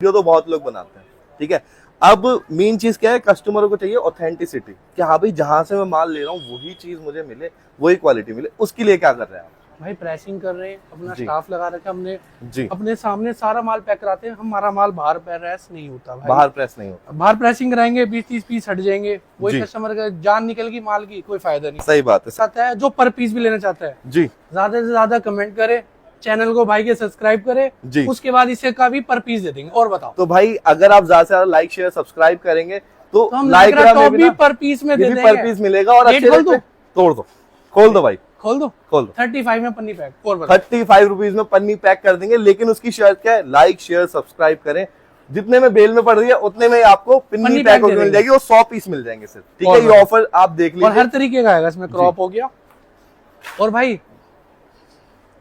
Video तो बहुत लोग बनाते हैं, ठीक है। अब मेन चीज क्या है, कस्टमरों को चाहिए ऑथेंटिसिटी, कि हाँ भाई जहां से मैं माल ले रहा हूँ वही चीज मुझे मिले, वही क्वालिटी मिले। उसके लिए क्या कर रहे हैं आप? भाई प्रेसिंग कर रहे हैं, अपना जी। स्टाफ लगा रखा हमने जी। अपने सामने सारा माल पैक कराते हैं। हमारा माल बाहर प्रेस नहीं होता भाई, बाहर प्रेस नहीं होता। बाहर प्रेसिंग कराएंगे 20-30 पीस हट जाएंगे, वही जी। कस्टमर का जान निकल गई माल की, कोई फायदा नहीं। सही बात है। चाहता है जो पर पीस भी लेना चाहता है जी। ज्यादा से ज्यादा कमेंट करे, चैनल को भाई के सब्सक्राइब करे जी। उसके बाद इसे का भी पर पीस दे देंगे। और बताओ तो भाई अगर आप ज्यादा से ज्यादा लाइक शेयर सब्सक्राइब करेंगे तो हम लाइक्रा में भी पर पीस में दे देंगे, पर पीस मिलेगा। और अच्छे रेट पे तोड़ दो, खोल दो भाई, खोल दो 35 में पन्नी पैक। और बताओ 35 रुपीज में पन्नी पैक कर देंगे। लेकिन उसकी शर्त क्या है, लाइक शेयर सब्सक्राइब करें। जितने में बेल में पड़ रही है उतने में आपको पन्नी पैक मिल जाएगी और 100 पीस मिल जाएंगे सिर्फ, ठीक है। ये ऑफर आप देख लीजिए। और हर तरीके का आएगा इसमें, क्रॉप हो गया। और भाई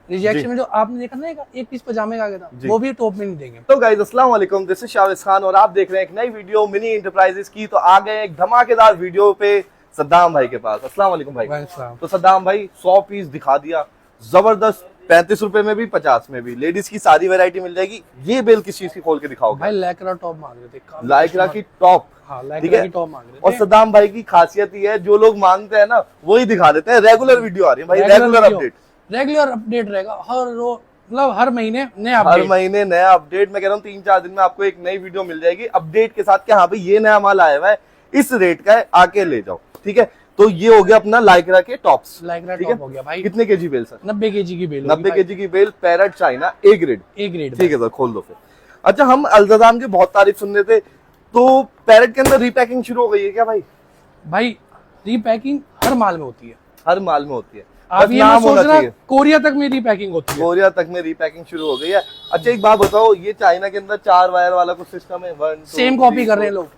रिजेक्शन में जो आपने देखा ना एक पीस पजामे का आ गया था, वो भी टॉप में नहीं देंगे। तो गाइस अस्सलाम वालेकुम, दिस इज शाविस खान और आप देख रहे हैं एक नई वीडियो मिनी एंटरप्राइजेस की। तो आ गए एक धमाकेदार वीडियो पे सद्दाम भाई के पास। अस्सलाम वालेकुम भाई। तो सद्दाम भाई 100 पीस दिखा दिया, जबरदस्त। 35 रुपए में भी 50 में भी लेडीज की सारी वैरायटी मिल जाएगी। ये बेल किस चीज की खोल के दिखाओगे? भाई लाइक्रा टॉप मांग रहे थे, लाइक्रा की टॉप। हाँ, ठीक है। टॉप मांग रहे थे। और सद्दाम भाई की खासियत ये है, जो लोग मांगते हैं ना वही दिखा देते हैं। रेगुलर वीडियो आ रही है भाई, रेगुलर अपडेट रहेगा। मतलब हर महीने नया अपडेट। मैं कह रहा हूँ 3-4 दिन में आपको एक नई वीडियो मिल जाएगी अपडेट के साथ कि हाँ भाई ये नया माल आया हुआ है, इस रेट का है, आके ले जाओ, ठीक है। तो ये हो गया अपना लाइक्रा के टॉप्स। लाइक्रा टॉप हो गया भाई। कितने केजी बेल सर? 90 केजी की बेल। 90 केजी की bale, parrot China, A grade. ठीक है सर, खोल दो फिर। अच्छा, हम अल्ज़ाम की बहुत तारीफ सुन रहे थे, तो पैरेट के अंदर रीपैकिंग शुरू हो गई है क्या भाई? भाई रीपैकिंग हर माल में होती है, हर माल में होती है। आप ये मत सोचना कोरिया तक में रीपैकिंग होती है। कोरिया तक में रीपैकिंग शुरू हो गई है। अच्छा एक बात बताओ, ये चाइना के अंदर 4 वायर वाला कुछ सिस्टम है? 1 सेम कॉपी कर रहे हैं लोग।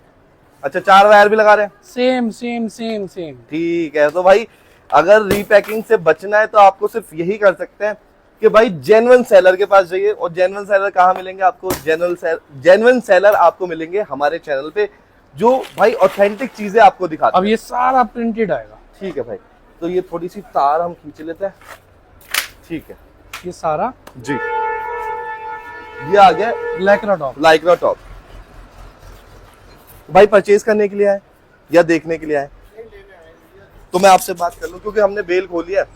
अच्छा, 4 वायर भी लगा रहे हैं? सेम। ठीक है। तो भाई अगर रीपैकिंग से बचना है तो आपको सिर्फ यही कर सकते हैं कि भाई जेन्युइन सेलर के पास जाइए। और जेन्युइन सेलर कहाँ मिलेंगे आपको? जेन्युइन सेलर आपको मिलेंगे हमारे चैनल पे, जो भाई ऑथेंटिक चीजें आपको दिखाते हैं। अब ये सारा प्रिंटेड आएगा। ठीक है भाई। तो ये थोड़ी सी तार हम खींच लेते हैं, ठीक है। ये सारा जी, ये आ गया लाइक्रा टॉप। भाई परचेज करने के लिए आए या देखने के लिए आए? तो मैं आपसे बात कर लूं, क्योंकि हमने बेल खोली है।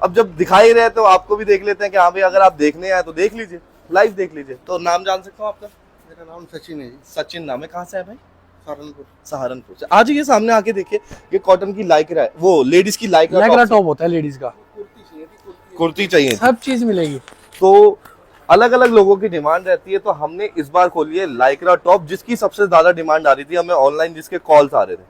अब जब दिखाई रहे तो आपको भी देख लेते हैं कि हाँ भाई अगर आप देखने आए तो देख लीजिए, लाइव देख लीजिए। तो नाम जान सकता हूँ आपका? मेरा नाम सचिन है जी। सचिन नाम है। कहाँ से है भाई? सहारनपुर से। आज ये सामने आके देखिए, ये कॉटन की लाइक्रा है, वो लेडीज की लाइक्रा टॉप होता है लेडीज का। कुर्ती चाहिए, सब चीज मिलेगी। तो अलग अलग लोगों की डिमांड रहती है। तो हमने इस बार खोली है लाइक्रा टॉप, जिसकी सबसे ज्यादा डिमांड आ रही थी हमें ऑनलाइन, जिसके कॉल्स आ रहे थे,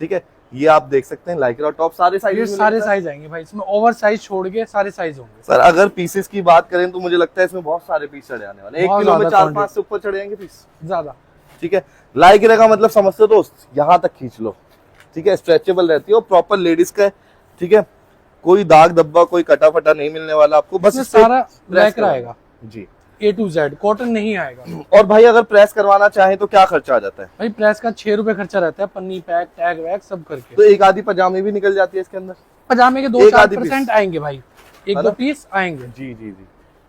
ठीक है। ये आप देख सकते हैं लाइक्रा टॉप, सारे साइज आएंगे भाई इसमें, ओवर साइज छोड़ के सारे साइज होंगे सर। अगर पीसेस की बात करें तो मुझे लगता है इसमें बहुत सारे पीस चढ़े आने वाले। 1 किलो में 4-5 से ऊपर चढ़े जाएंगे पीस, ज्यादा, ठीक है। लाइक्रा का मतलब समझते हो दोस्त, यहाँ तक खींच लो, ठीक है। स्ट्रेचेबल रहती है और प्रॉपर लेडीज का है, ठीक है। कोई दाग धब्बा, कोई कटा फटा नहीं मिलने वाला आपको। बस सारा लाइक्रा आएगा जी, A to Z, कॉटन नहीं आएगा। और भाई अगर प्रेस करवाना चाहे तो क्या खर्चा आ जाता है? भाई प्रेस का 6 रुपए खर्चा रहता है, पन्नी पैक, टैग वैग सब करके। तो एक आधी पजामे भी निकल जाती है इसके अंदर। पजामे के 2-4% आएंगे भाई, 1-2 पीस आएंगे। जी।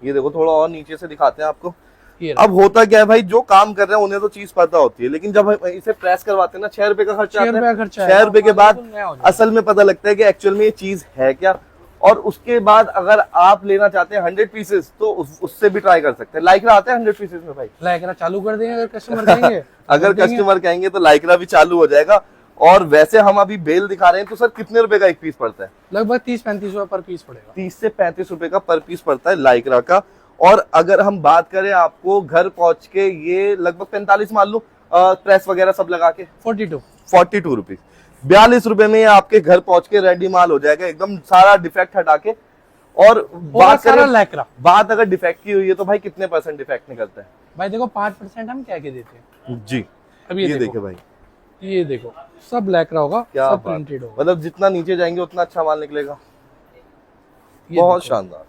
ये देखो, थोड़ा और नीचे से दिखाते हैं आपको। अब होता क्या है भाई, जो काम कर रहे हैं उन्हें तो चीज पता होती है, लेकिन जब इसे प्रेस करवाते हैं ना 6 रुपए का खर्चा आता है। 6 रुपए के बाद असल में पता लगता है कि एक्चुअल में ये चीज है क्या। और उसके बाद अगर आप लेना चाहते हैं 100 पीसेस तो उससे भी ट्राई कर सकते हैं। लाइक्रा आते हैं 100 पीसेस में भाई? लाइक्रा चालू कर देंगे अगर कस्टमर कहेंगे। अगर कस्टमर कहेंगे तो लाइक्रा भी चालू हो जाएगा। और वैसे हम अभी बेल दिखा रहे हैं तो सर कितने रुपए का एक पीस पड़ता है? लगभग 30-35 रुपए पर पीस पड़ेगा। 30 से 35 रुपए का पर पीस पड़ता है लाइक्रा का। और अगर हम बात करें आपको घर पहुंच के, ये लगभग 45 मान लो, प्रेस वगैरह सब लगा के 42 रुपीज, 42 रुपए में आपके घर पहुंच के रेडी माल हो जाएगा, एकदम सारा डिफेक्ट हटा के। और बात करें लाइक्रा, बात अगर डिफेक्ट की हुई है तो भाई कितने % डिफेक्ट निकलता है? भाई देखो 5% हम क्या देते हैं जी। अब ये देखो भाई, ये देखो सब लाइक्रा होगा, क्या सब प्रिंटेड होगा। मतलब जितना नीचे जाएंगे उतना अच्छा माल निकलेगा। बहुत शानदार।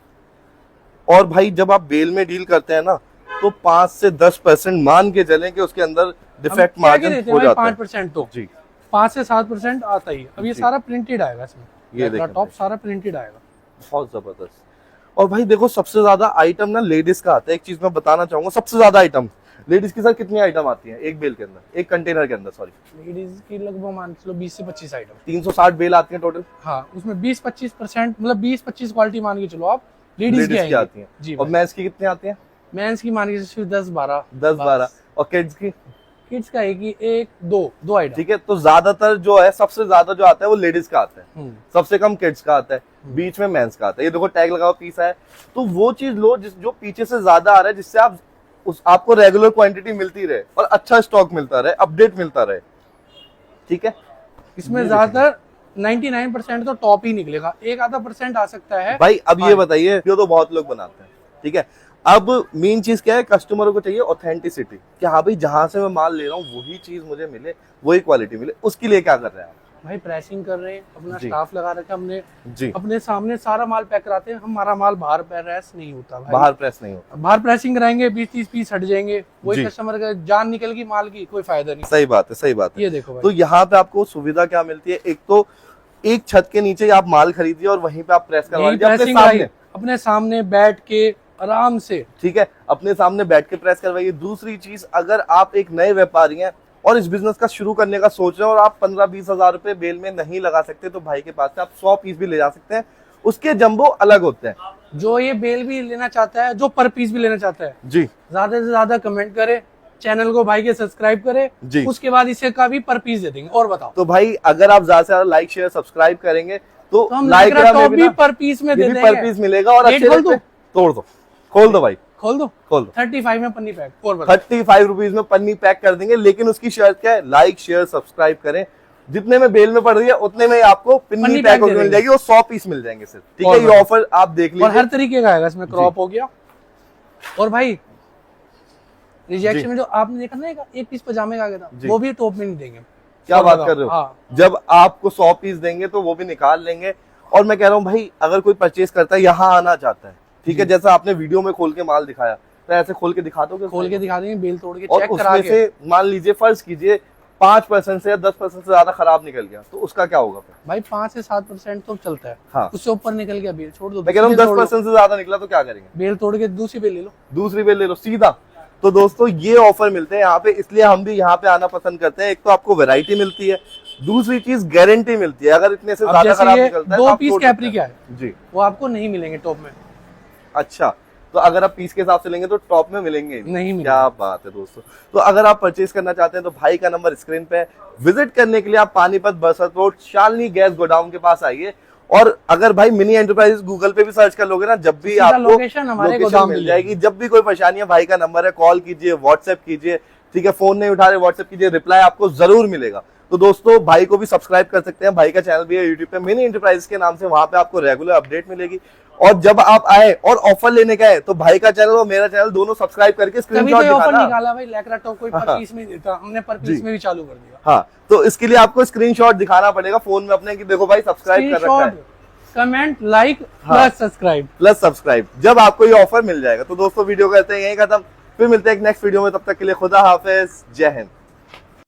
और भाई जब आप बेल में डील करते हैं ना तो 5 से 10% मान के चलें कि उसके अंदर डिफेक्ट मार्जिन हो जाता है। 5% तो जी, 5 से 7% आता ही। अब ये सारा प्रिंटेड आएगा इसमें, ये टॉप सारा प्रिंटेड आएगा। बहुत जबरदस्त। और भाई देखो सबसे ज्यादा आइटम ना लेडीज का आता है। एक चीज मैं बताना चाहूंगा, सबसे ज्यादा आइटम लेडीज की सर कितनी आइटम आती है एक बेल के अंदर, एक कंटेनर के अंदर, सॉरी? लेडीज की लगभग मान लो 20 से 25 आइटम। 360 बेल आती है टोटल। हाँ, उसमें 20-25% मतलब 20-25 क्वालिटी मान के चलो आप लेडीज की आती है जी। और मेंस की कितनी आती है? मेंस की मान के सिर्फ 10-12 और किड्स की? किड्स का एक दो आइटम। ठीक है, तो ज्यादातर जो है, सबसे ज्यादा जो आता है वो लेडीज का आता है, सबसे कम किड्स का आता है, बीच में मेंस का आता है। ये देखो टैग लगा हुआ पीस है, तो वो चीज लो जो पीछे से ज्यादा आ रहा है, जिससे आपको रेगुलर क्वांटिटी मिलती रहे और अच्छा स्टॉक मिलता रहे, अपडेट मिलता रहे। ठीक है, इसमें ज्यादातर 99% तो टॉप ही निकलेगा, 1-आधा% आ सकता है भाई। अब ये बताइए, वीडियो तो बहुत लोग बनाते हैं, ठीक है, अब मेन चीज क्या है, कस्टमर को चाहिए ऑथेंटिसिटी, कि हाँ भाई जहां से मैं माल ले रहा हूँ वही चीज मुझे मिले, वही क्वालिटी मिले। उसके लिए क्या कर रहे हैं आप? भाई प्रेसिंग कर रहे हैं, अपना स्टाफ लगा रखा हमने जी, अपने सामने सारा माल पैक कराते हैं। हमारा माल बाहर प्रेस नहीं होता भाई, बाहर प्रेस नहीं होता, बाहर प्रेसिंग कराएंगे 20-30 पीस हट जाएंगे, वही कस्टमर का जान निकल गई माल की, कोई फायदा नहीं। सही बात है, सही बात है। ये देखो भाई, तो यहाँ पे आपको सुविधा क्या मिलती है? एक तो एक छत के नीचे आप माल खरीदिए और वहीं पे आप प्रेस करवा लीजिए अपने सामने बैठ के आराम से। ठीक है, अपने सामने बैठ के प्रेस करवाइए। दूसरी चीज, अगर आप एक नए व्यापारी हैं और इस बिजनेस का शुरू करने का सोच रहे हैं और आप 15-20 हजार रुपए बेल में नहीं लगा सकते, तो भाई के पास से आप 100 पीस भी ले जा सकते हैं। उसके जंबो अलग होते हैं। जो ये बेल भी लेना चाहता है, जो पर पीस भी लेना चाहता है जी, ज्यादा से ज्यादा कमेंट करे, चैनल को भाई के सब्सक्राइब करे जी, उसके बाद इसे का भी पर पीस दे देंगे। और बताओ, तो भाई अगर आप ज्यादा से ज्यादा लाइक शेयर सब्सक्राइब करेंगे तो हम लाइक भी पर पीस में दे देंगे, पर पीस मिलेगा। और अच्छे खोल दो, तोड़ दो, खोल दो भाई, खोल दो 35 में पन्नी पैक। और 35 रुपीज में पन्नी पैक कर देंगे, लेकिन उसकी शर्त क्या है? लाइक शेयर सब्सक्राइब करें। जितने में बेल में पड़ रही है उतने में आपको पन्नी पैक मिल जाएगी और 100 पीस मिल जाएंगे सिर्फ। ठीक है, ये ऑफर आप देख लीजिए। और हर तरीके का आएगा, इसमें क्रॉप हो गया। और भाई रिजेक्शन में जो आपने देखा ना, एक पीस पजामे का आ गया था, वो भी टॉप में नहीं देंगे। क्या बात कर रहे हो? हाँ। जब आपको 100 पीस देंगे तो वो भी निकाल लेंगे। और मैं कह रहा हूँ भाई, अगर कोई परचेज करता है, यहाँ आना चाहता है, ठीक है, जैसा आपने वीडियो में खोल के माल दिखाया, तो ऐसे खोल के दिखा दोगे? खोल के दिखा देंगे, बेल तोड़ के और चेक करा के। से मान लीजिए, फर्ज कीजिए 5% से या 10% से ज्यादा खराब निकल गया, तो उसका क्या होगा फिर? भाई 5 से 7% तो चलता है। हाँ, उससे ऊपर निकल गया, बेल छोड़ दो। मैं कह रहा हूँ 10% से ज्यादा निकला तो क्या करेंगे? बेल तोड़ के दूसरी बेल ले लो, दूसरी बेल ले लो सीधा। तो दोस्तों ये ऑफर मिलते हैं यहाँ पे, इसलिए हम भी यहाँ पे आना पसंद करते हैं। एक तो आपको वैरायटी मिलती है, दूसरी चीज गारंटी मिलती है। अगर इतने से ज्यादा खराब निकलता है, 2 पीस कैपरी क्या है जी, वो आपको नहीं मिलेंगे टॉप में। अच्छा, तो अगर आप पीस के हिसाब से लेंगे तो टॉप में मिलेंगे नहीं मिलेंगे। क्या बात है दोस्तों। तो अगर आप परचेज करना चाहते हैं तो भाई का नंबर स्क्रीन पे है। विजिट करने के लिए आप पानीपत बरसत रोड शालिनी गैस गोडाउन के पास आइए। और अगर भाई मिनी एंटरप्राइजेस गूगल पे भी सर्च कर लोगे ना, जब भी आपको लोकेशन हमारे गोदाम मिल जाएगी। जब भी कोई परेशानी है, भाई का नंबर है, कॉल कीजिए, व्हाट्सएप कीजिए। ठीक है, फोन नहीं उठा रहे, व्हाट्सएप कीजिए, रिप्लाई आपको जरूर मिलेगा। तो दोस्तों भाई को भी सब्सक्राइब कर सकते हैं, भाई का चैनल भी है यूट्यूब पे, मिनी एंटरप्राइजेस के नाम से, वहां पे आपको रेगुलर अपडेट मिलेगी। और जब आप आए और ऑफर लेने का है, तो भाई का चैनल और मेरा चैनल दोनों सब्सक्राइब करके स्क्रीनशॉट दिखाना। निकाला भाई लैकरा टॉप कोई पर पीस में देता, हमने पर पीस में भी चालू कर दिया। हाँ, तो इसके लिए आपको स्क्रीनशॉट दिखाना पड़ेगा फोन में अपने, कि देखो भाई सब्सक्राइब कर रखा है, कमेंट, लाइक प्लस सब्सक्राइब, जब आपको ये ऑफर मिल जाएगा। तो दोस्तों वीडियो करते हैं यही खत्म, फिर मिलते हैं एक नेक्स्ट वीडियो में। तब तक के लिए खुदा हाफिज, जय हिंद।